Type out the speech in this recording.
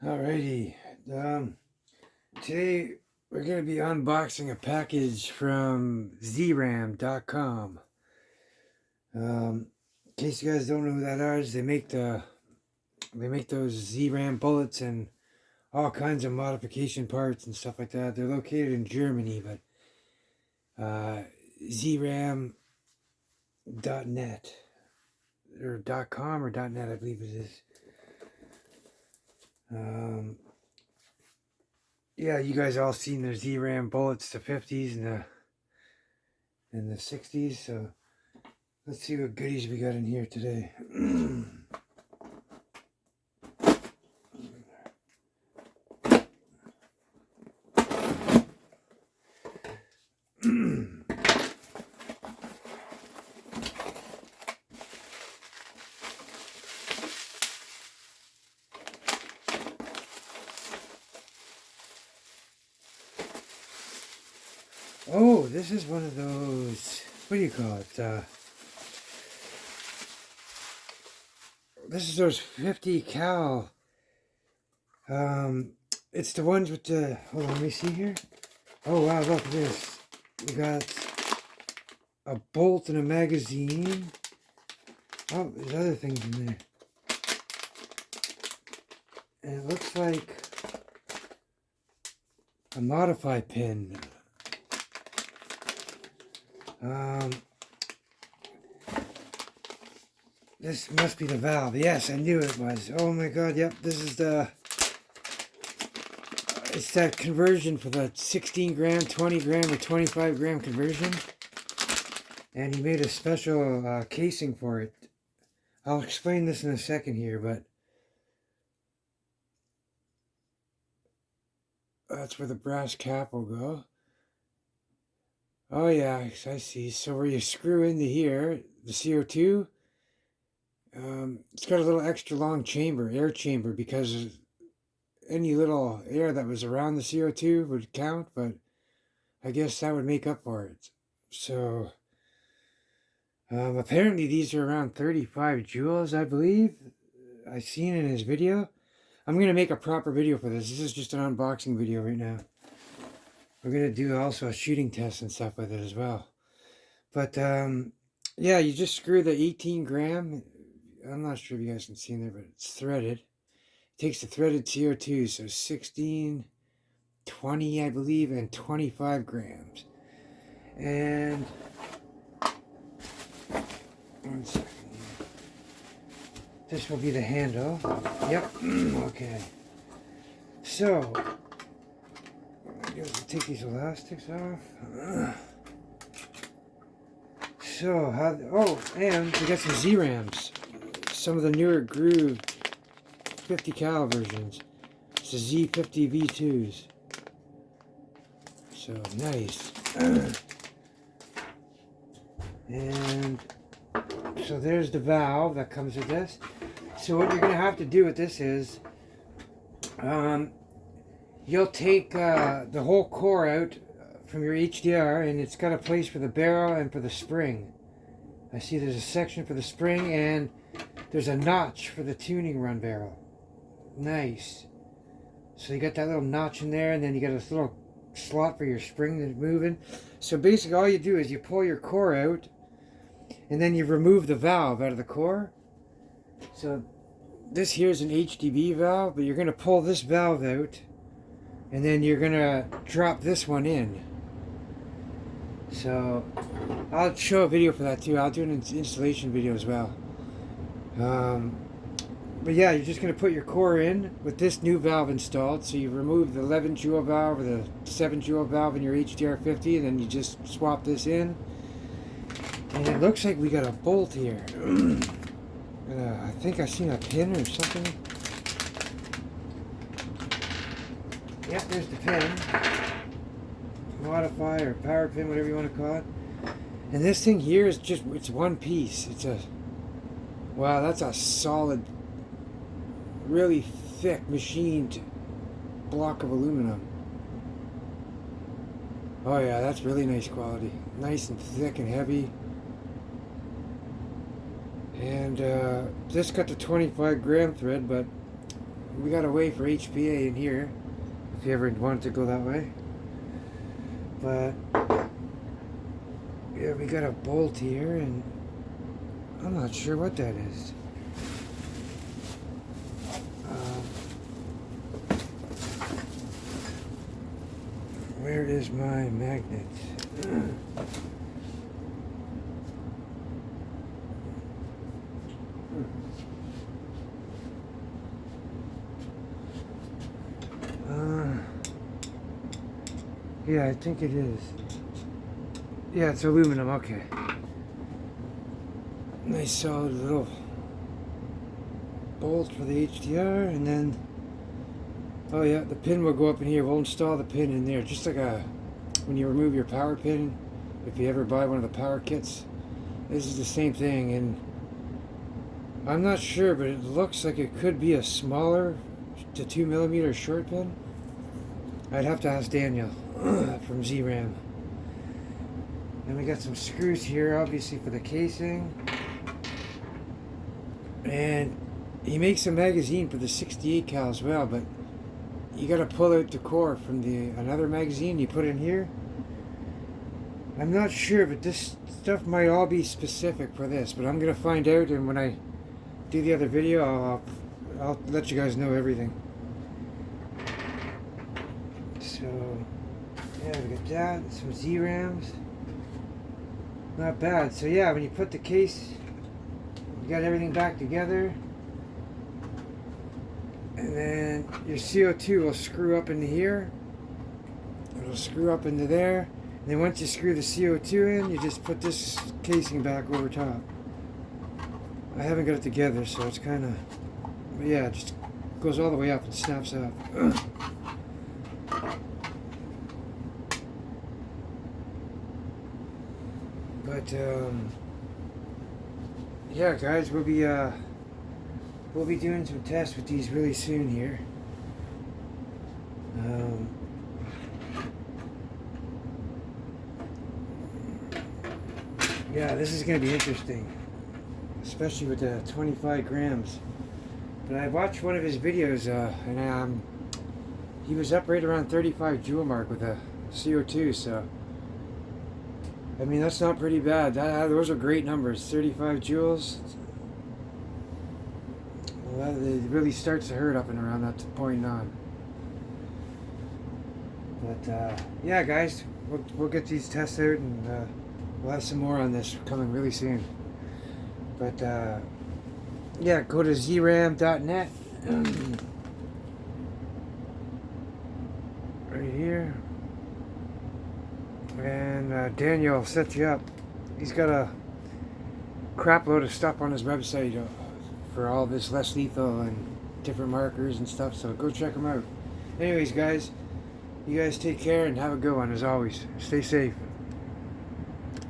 Alrighty. Today we're going to be unboxing a package from Z-RAM.com. In case you guys don't know who that is, they make those Z-RAM bullets and all kinds of modification parts and stuff like that. They're located in Germany, but Z-RAM.net or .com or .net, I believe it is. Yeah, you guys all seen the Z-RAM bullets, the 50s and the 60s, so let's see what goodies we got in here today. Oh, this is one of those, what do you call it? This is those 50 cal. It's the ones with the, hold on, let me see here. Oh wow, look at this. We got a bolt and a magazine. Oh, there's other things in there. And it looks like a modify pin. This must be the valve. Yes, I knew it was. Oh my god, yep, this is it's that conversion for the 16 gram, 20 gram, or 25 gram conversion. And he made a special casing for it. I'll explain this in a second here, but that's where the brass cap will go. Oh yeah, I see. So where you screw into here, the CO2, it's got a little extra long chamber, air chamber, because any little air that was around the CO2 would count, but I guess that would make up for it. So apparently these are around 35 joules, I believe. I've seen in his video. I'm going to make a proper video for this. This is just an unboxing video right now. We're going to do also a shooting test and stuff with it as well. But yeah, you just screw the 18 gram. I'm not sure if you guys can see in there, but it's threaded. It takes the threaded CO2, so 16, 20, I believe, and 25 grams. And one second. This will be the handle. Yep. Okay. So take these elastics off. So how? Oh, and we got some Z-RAMs. Some of the newer groove 50 cal versions. It's the Z50V2s. So nice. And so there's the valve that comes with this. So what you're going to have to do with this is you'll take the whole core out from your HDR, and it's got a place for the barrel and for the spring. I see there's a section for the spring, and there's a notch for the tuning run barrel. Nice. So you got that little notch in there, and then you got this little slot for your spring that's moving. So basically all you do is you pull your core out, and then you remove the valve out of the core. So this here is an HDB valve, but you're going to pull this valve out, and then you're going to drop this one in. So I'll show a video for that too. I'll do an installation video as well. But yeah, you're just going to put your core in with this new valve installed. So you remove the 11 joule valve or the 7 joule valve in your HDR50, and then you just swap this in. And it looks like we got a bolt here. I think I seen a pin or something. Yep, there's the pin. Modify or power pin, whatever you want to call it. And this thing here is just, it's one piece. It's a, wow, that's a solid, really thick machined block of aluminum. Oh yeah, that's really nice quality. Nice and thick and heavy. And this got the 25 gram thread, but we got a way for HPA in here, if you ever wanted to go that way. But yeah, we got a bolt here, and I'm not sure what that is. Where is my magnet? Yeah, I think it is. Yeah, it's aluminum, okay. Nice solid little bolt for the HDR, and then, oh yeah, the pin will go up in here. We'll install the pin in there, just like when you remove your power pin, if you ever buy one of the power kits. This is the same thing, and I'm not sure, but it looks like it could be a smaller to 2mm short pin. I'd have to ask Daniel from Z-RAM. And we got some screws here, obviously, for the casing. And he makes a magazine for the 68 cal as well, but you gotta pull out the core from another magazine you put in here. I'm not sure, but this stuff might all be specific for this, but I'm gonna find out, and when I do the other video, I'll let you guys know everything. So yeah, we got that, some Z-RAMs. Not bad. So yeah, when you put the case, you got everything back together, and then your CO2 will screw up into here. It'll screw up into there. And then once you screw the CO2 in, you just put this casing back over top. I haven't got it together, so it's kind of, but yeah, it just goes all the way up and snaps up. But yeah, guys, we'll be doing some tests with these really soon here. Yeah, this is going to be interesting, especially with the 25 grams. But I watched one of his videos, and he was up right around 35 joule mark with a CO2, so I mean, that's not pretty bad. Those are great numbers. 35 joules. Well, it really starts to hurt up and around that point on. But yeah, guys, we'll get these tests out, and we'll have some more on this coming really soon. But yeah, go to zram.net. Right here. And Daniel will set you up. He's got a crap load of stuff on his website for all this less lethal and different markers and stuff, so go check him out. Anyways, guys, you guys take care and have a good one as always. Stay safe.